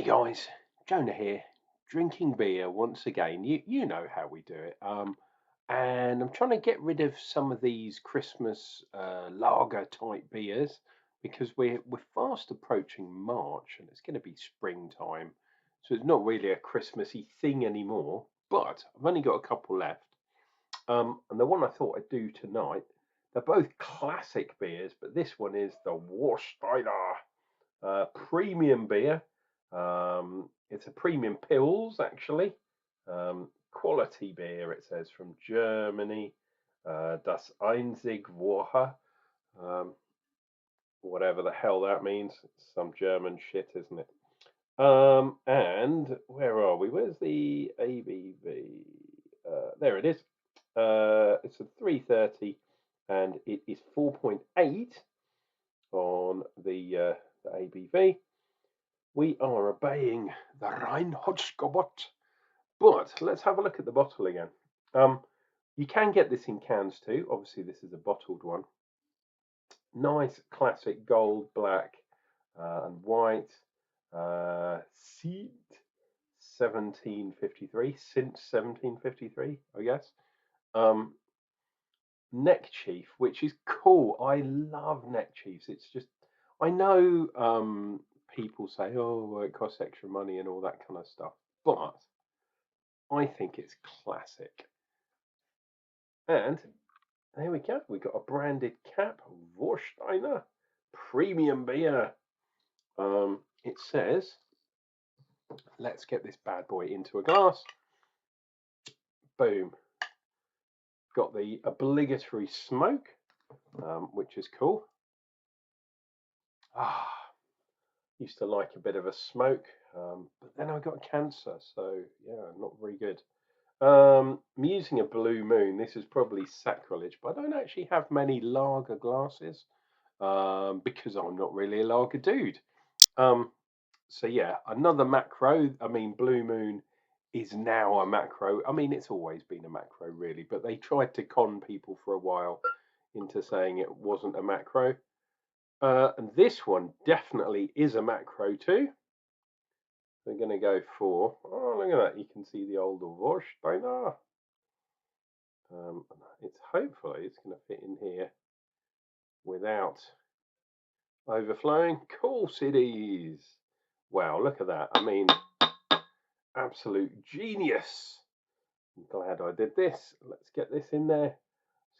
Guys, Jonah here, drinking beer once again. You know how we do it. And I'm trying to get rid of some of these Christmas lager type beers because we're fast approaching March and it's going to be springtime, so it's not really a Christmassy thing anymore. But I've only got a couple left. And the one I thought I'd do tonight, they're both classic beers, but this one is the Warsteiner premium beer. It's a premium Pils, actually. Quality beer, it says, from Germany. Das einzig wahre. Whatever the hell that means. It's some German shit, isn't it? And where are we? Where's the ABV? There it is. It's a 330 and it is 4.8 on the ABV. We are obeying the Reinheitsgebot. But let's have a look at the bottle again. You can get this in cans too. Obviously, this is a bottled one. Nice classic gold, black, and white. Seat 1753, since 1753, I guess. Neck chief, which is cool. I love neck chiefs. It's just, I know people say, oh, well, it costs extra money and all that kind of stuff, but I think it's classic. And there we go. We got a branded cap, Warsteiner premium beer. It says, let's get this bad boy into a glass. Boom. Got the obligatory smoke, which is cool. Used to like a bit of a smoke, but then I got cancer, so yeah, not very good. I'm using a Blue Moon. This is probably sacrilege, but I don't actually have many lager glasses because I'm not really a lager dude. So yeah, another macro. I mean, Blue Moon is now a macro. I mean, it's always been a macro, really, but they tried to con people for a while into saying it wasn't a macro. And this one definitely is a macro too. We're going to go for, oh, look at that. You can see the old Warsteiner. It's hopefully it's going to fit in here without overflowing. Course it is. Wow, look at that. I mean, absolute genius. I'm glad I did this. Let's get this in there.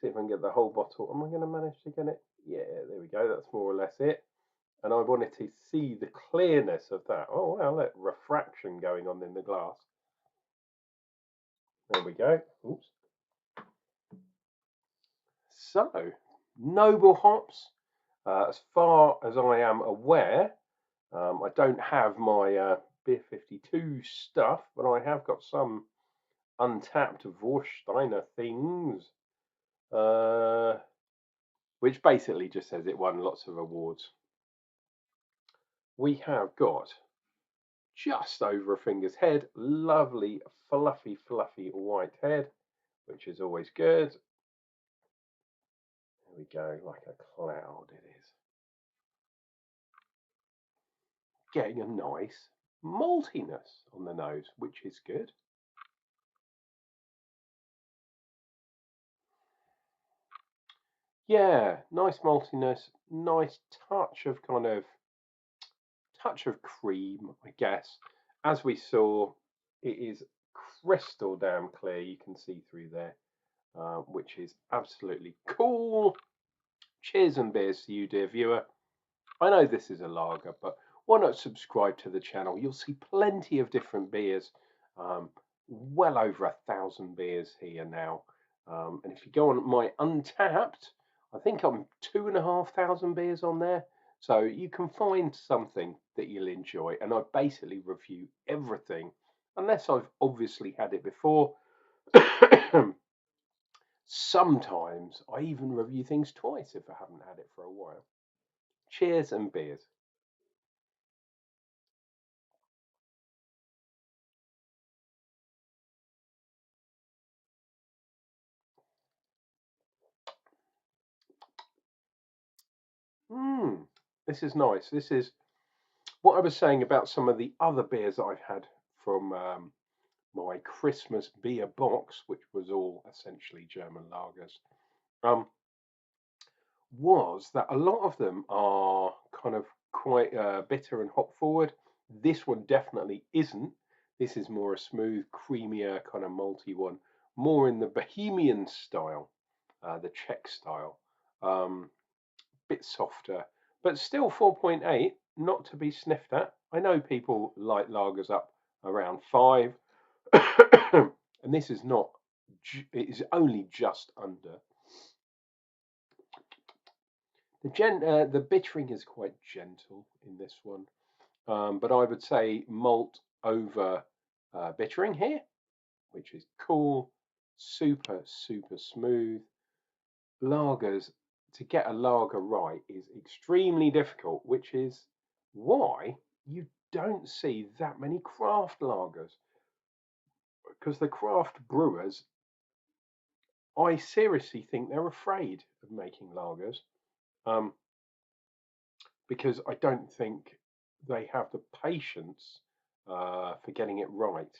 See if I can get the whole bottle. Am I going to manage to get it? Yeah, there we go. That's more or less it. And I wanted to see the clearness of that. Oh, wow, look, refraction going on in the glass. There we go. Oops. So, noble hops. As far as I am aware, I don't have my Beer 52 stuff, but I have got some untapped Warsteiner things, which basically just says it won lots of awards. We have got just over a finger's head, lovely, fluffy white head, which is always good. There we go, like a cloud it is. Getting a nice maltiness on the nose, which is good. Yeah, nice maltiness, nice touch of cream, I guess. As we saw, it is crystal damn clear. You can see through there, which is absolutely cool. Cheers and beers to you, dear viewer. I know this is a lager, but why not subscribe to the channel? You'll see plenty of different beers. Well over 1,000 beers here now. And if you go on my Untapped, I think I'm 2,500 beers on there. So you can find something that you'll enjoy. And I basically review everything, unless I've obviously had it before. Sometimes I even review things twice if I haven't had it for a while. Cheers and beers. This is nice. This is what I was saying about some of the other beers that I've had from my Christmas beer box, which was all essentially German lagers, um, was that a lot of them are kind of quite bitter and hop forward. This one definitely isn't. This is more a smooth, creamier kind of malty one, more in the Bohemian style, the Czech style. Bit softer, but still 4.8, not to be sniffed at. I know people like lagers up around 5, and this is not, it is only just under. The bittering is quite gentle in this one, but I would say malt over bittering here, which is cool, super, super smooth. Lagers, to get a lager right is extremely difficult, which is why you don't see that many craft lagers. Because the craft brewers, I seriously think they're afraid of making lagers, um, because I don't think they have the patience for getting it right.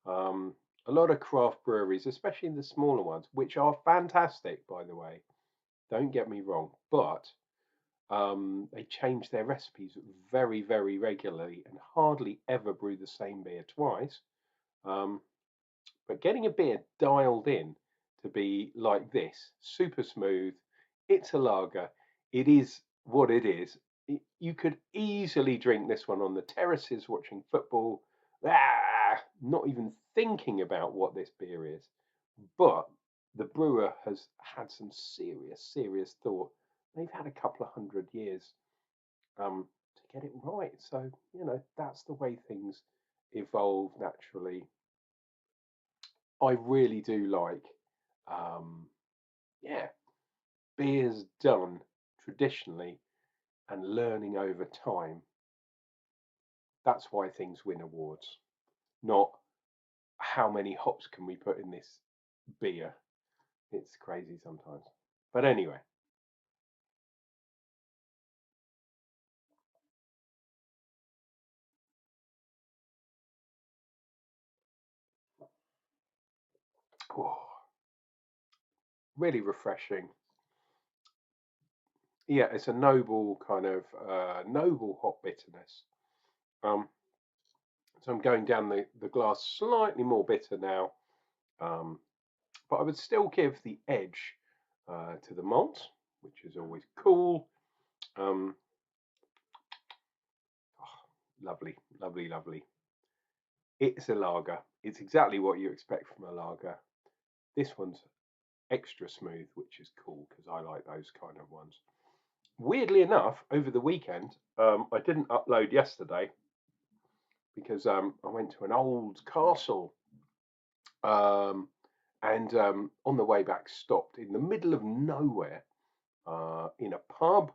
A lot of craft breweries, especially the smaller ones, which are fantastic, by the way, don't get me wrong, but they change their recipes very, very regularly and hardly ever brew the same beer twice. Um, but getting a beer dialed in to be like this, super smooth, it's a lager, it is what it is. You could easily drink this one on the terraces watching football, not even thinking about what this beer is. But the brewer has had some serious, serious thought. They've had a couple of 100 years to get it right. So, that's the way things evolve naturally. I really do like, um, yeah, beers done traditionally and learning over time. That's why things win awards, not how many hops can we put in this beer. It's crazy sometimes. But anyway, oh, really refreshing. Yeah, it's a noble kind of noble hop bitterness. Um, so I'm going down the glass slightly more bitter now, um, but I would still give the edge to the malt, which is always cool. Um, oh, lovely, lovely, lovely. It's a lager. It's exactly what you expect from a lager. This one's extra smooth, which is cool because I like those kind of ones. Weirdly enough, over the weekend, I didn't upload yesterday because I went to an old castle, um, and on the way back stopped in the middle of nowhere in a pub.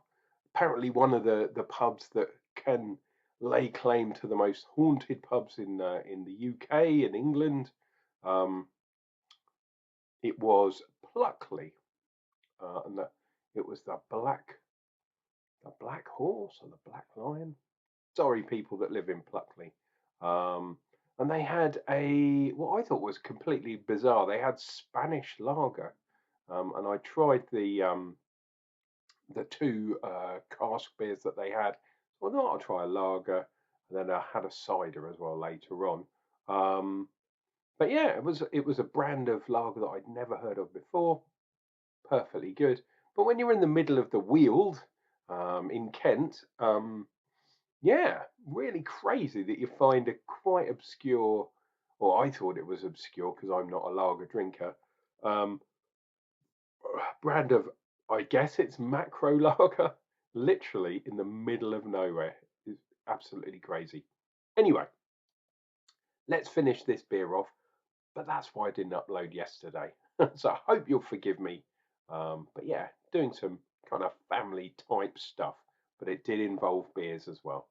Apparently, one of the pubs that can lay claim to the most haunted pubs in the UK and England. Um, it was Pluckley, and it was the Black Horse or the Black Lion. Sorry, people that live in Pluckley. Um, and they had what I thought was completely bizarre. They had Spanish lager, and I tried the two cask beers that they had. So I thought I'll try a lager, and then I had a cider as well later on. Um, but yeah, it was a brand of lager that I'd never heard of before. Perfectly good. But when you're in the middle of the Weald in Kent, yeah, really crazy that you find a quite obscure, or I thought it was obscure because I'm not a lager drinker, um, brand of, I guess it's macro lager, literally in the middle of nowhere. It's absolutely crazy. Anyway, let's finish this beer off, but that's why I didn't upload yesterday. So I hope you'll forgive me. But yeah, doing some kind of family type stuff, but it did involve beers as well.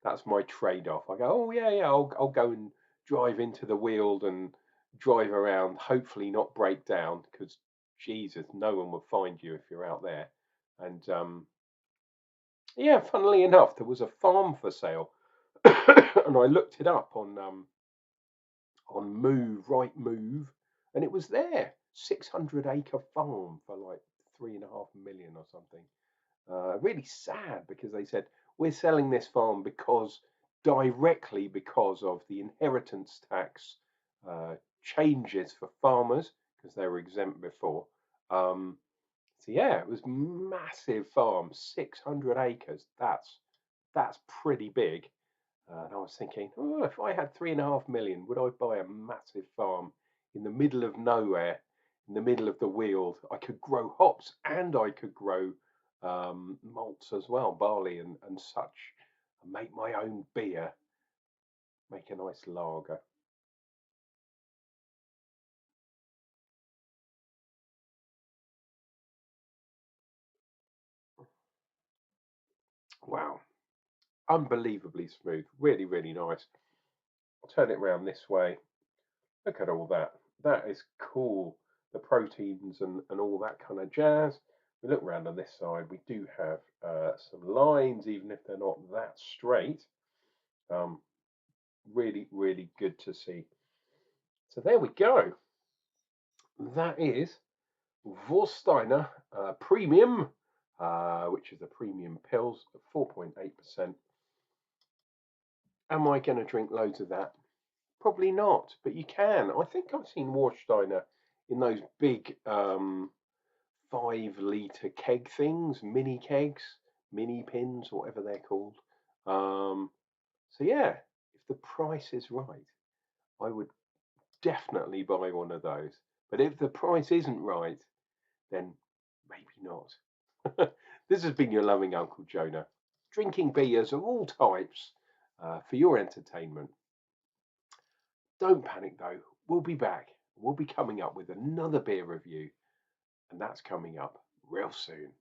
That's my trade-off. I go, oh yeah, yeah, I'll go and drive into the Weald and drive around. Hopefully not break down because Jesus, no one will find you if you're out there. And Yeah, funnily enough, there was a farm for sale, and I looked it up on Move, right Move, and it was there. 600-acre farm for like 3.5 million or something. Really sad because they said we're selling this farm because directly because of the inheritance tax uh, changes for farmers because they were exempt before. Um, so yeah, it was massive farm, 600 acres. That's pretty big. And I was thinking, oh, if I had 3.5 million, would I buy a massive farm in the middle of nowhere, in the middle of the Weald? I could grow hops and I could grow malts as well, barley and such, and make my own beer, make a nice lager. Wow, unbelievably smooth, really, really nice. I'll turn it around this way. Look at all that. That is cool. The proteins and all that kind of jazz. We look around on this side. We do have some lines, even if they're not that straight. Um, really, really good to see. So there we go. That is Warsteiner Premium, which is a premium pills, 4.8%. Am I going to drink loads of that? Probably not, but you can. I think I've seen Warsteiner in those big 5 litre keg things, mini kegs, mini pins, whatever they're called. Um, so yeah, if the price is right, I would definitely buy one of those. But if the price isn't right, then maybe not. This has been your loving Uncle Jonah, drinking beers of all types for your entertainment. Don't panic though, we'll be back. We'll be coming up with another beer review, and that's coming up real soon.